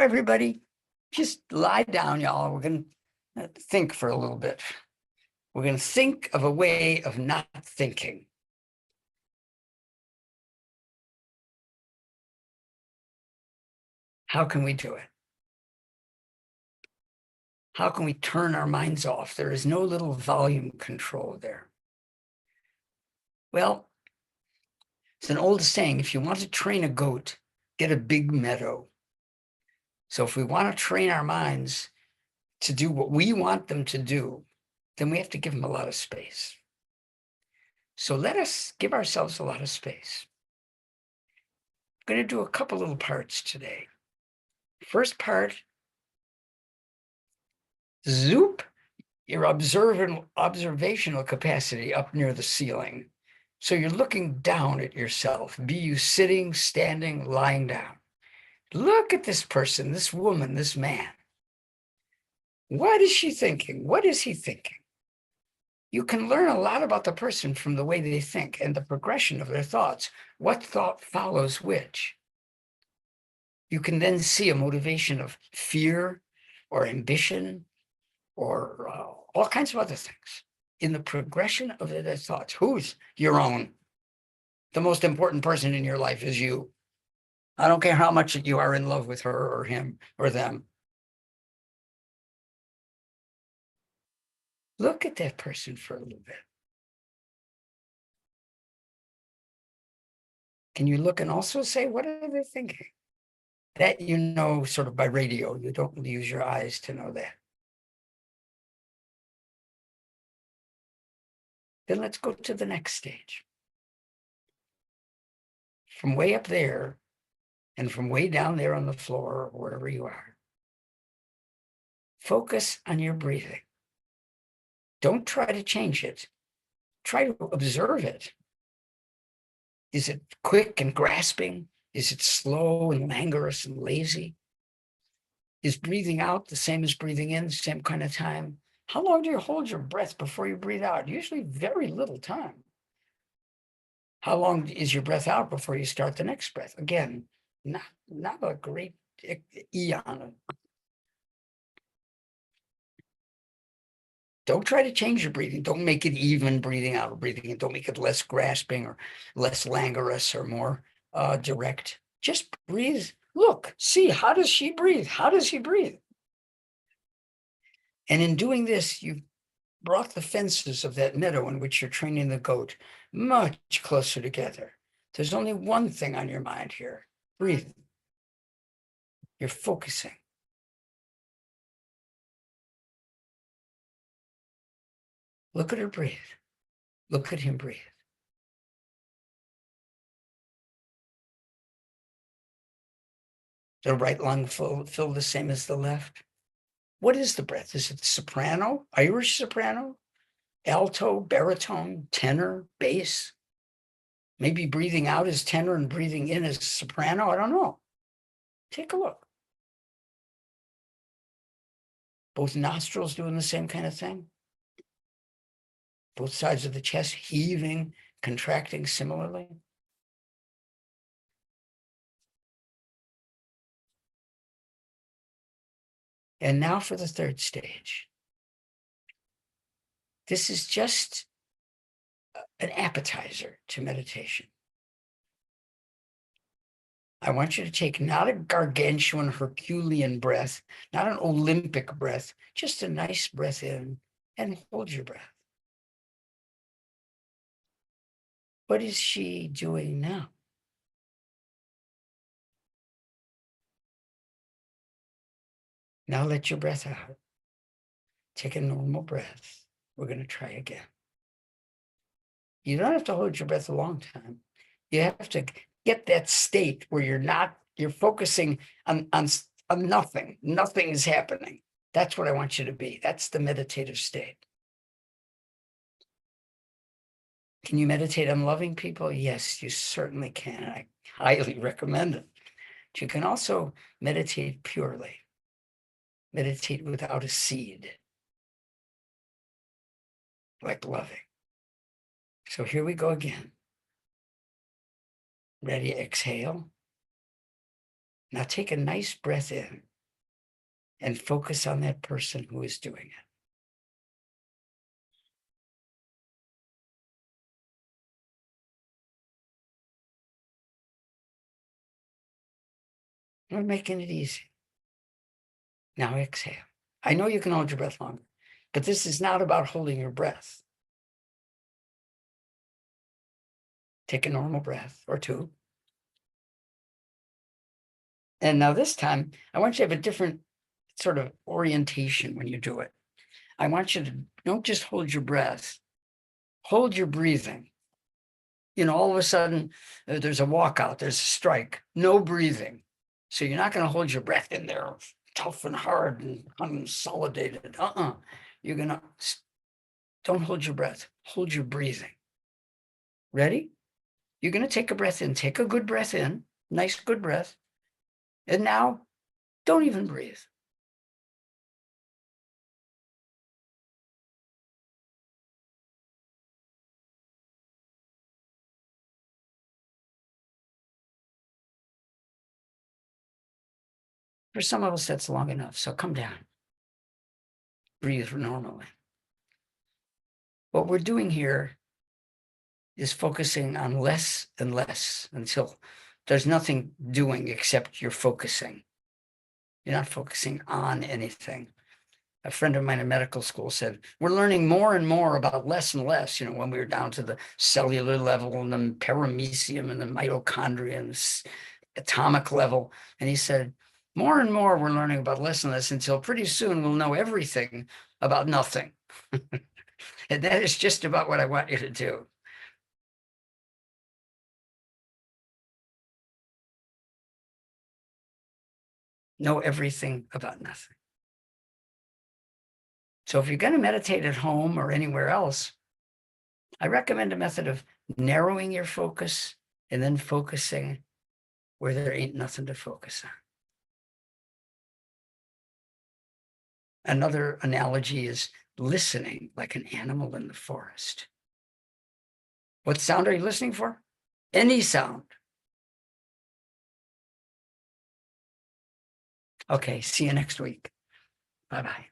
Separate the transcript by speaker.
Speaker 1: Everybody, just lie down, y'all. We're going to think for a little bit. We're going to think of a way of not thinking. How can we do it? How can we turn our minds off? There is no little volume control there. Well, it's an old saying, if you want to train a goat, get a big meadow. So if we want to train our minds to do what we want them to do, then we have to give them a lot of space. So let us give ourselves a lot of space. I'm going to do a couple little parts today. First part, zoop your observational capacity up near the ceiling. So you're looking down at yourself, be you sitting, standing, lying down. Look at this person, this woman, this man. What is she thinking? What is he thinking? You can learn a lot about the person from the way they think and the progression of their thoughts. What thought follows which? You can then see a motivation of fear or ambition or all kinds of other things in the progression of their thoughts. Who's your own? The most important person in your life is you. I don't care how much you are in love with her or him or them. Look at that person for a little bit. Can you look and also say, what are they thinking? That you know sort of by radio. You don't use your eyes to know that. Then let's go to the next stage. From way up there and from way down there on the floor or wherever you are, focus on your breathing. Don't try to change it. Try to observe it. Is it quick and grasping? Is it slow and languorous and lazy? Is breathing out the same as breathing in, the same kind of time? How long do you hold your breath before you breathe out? Usually very little time. How long is your breath out before you start the next breath? Again, not a great eon. Don't try to change your breathing. Don't make it even breathing out or breathing in. Don't make it less grasping or less languorous or more direct. Just breathe. Look, see, how does she breathe? How does he breathe? And in doing this, you've brought the fences of that meadow in which you're training the goat much closer together. There's only one thing on your mind here. Breathe. You're focusing. Look at her breathe. Look at him breathe. The right lung fill the same as the left. What is the breath? Is it soprano, Irish soprano, alto, baritone, tenor, bass? Maybe breathing out is tenor and breathing in is soprano. I don't know. Take a look. Both nostrils doing the same kind of thing. Both sides of the chest heaving, contracting similarly. And now for the third stage. This is just an appetizer to meditation. I want you to take not a gargantuan Herculean breath, not an Olympic breath, just a nice breath in and hold your breath. What is she doing now? Now let your breath out. Take a normal breath. We're going to try again. You don't have to hold your breath a long time. You have to get that state where you're focusing on nothing. Nothing is happening. That's what I want you to be. That's the meditative state. Can you meditate on loving people? Yes, you certainly can. I highly recommend it. But you can also meditate purely. Meditate without a seed. Like loving. So here we go again. Ready, exhale. Now take a nice breath in. and focus on that person who is doing it. We're making it easy. Now exhale. I know you can hold your breath longer, but this is not about holding your breath. Take a normal breath or two. And now this time, I want you to have a different sort of orientation when you do it. I want you to don't just hold your breath, hold your breathing. All of a sudden, there's a walkout, there's a strike, no breathing. So you're not going to hold your breath in there tough and hard and consolidated. You're going to, don't hold your breath, hold your breathing. Ready? You're going to take a breath in, take a good breath in, nice, good breath. And now, don't even breathe. For some of us, that's long enough. So come down. Breathe normally. What we're doing here is focusing on less and less until there's nothing doing except you're focusing. You're not focusing on anything. A friend of mine in medical school said, we're learning more and more about less and less, when we were down to the cellular level and the paramecium and the mitochondria and the atomic level. And he said, more and more we're learning about less and less until pretty soon we'll know everything about nothing. And that is just about what I want you to do. Know everything about nothing. So if you're going to meditate at home or anywhere else, I recommend a method of narrowing your focus and then focusing where there ain't nothing to focus on. Another analogy is listening like an animal in the forest. What sound are you listening for? Any sound. Okay, see you next week. Bye-bye.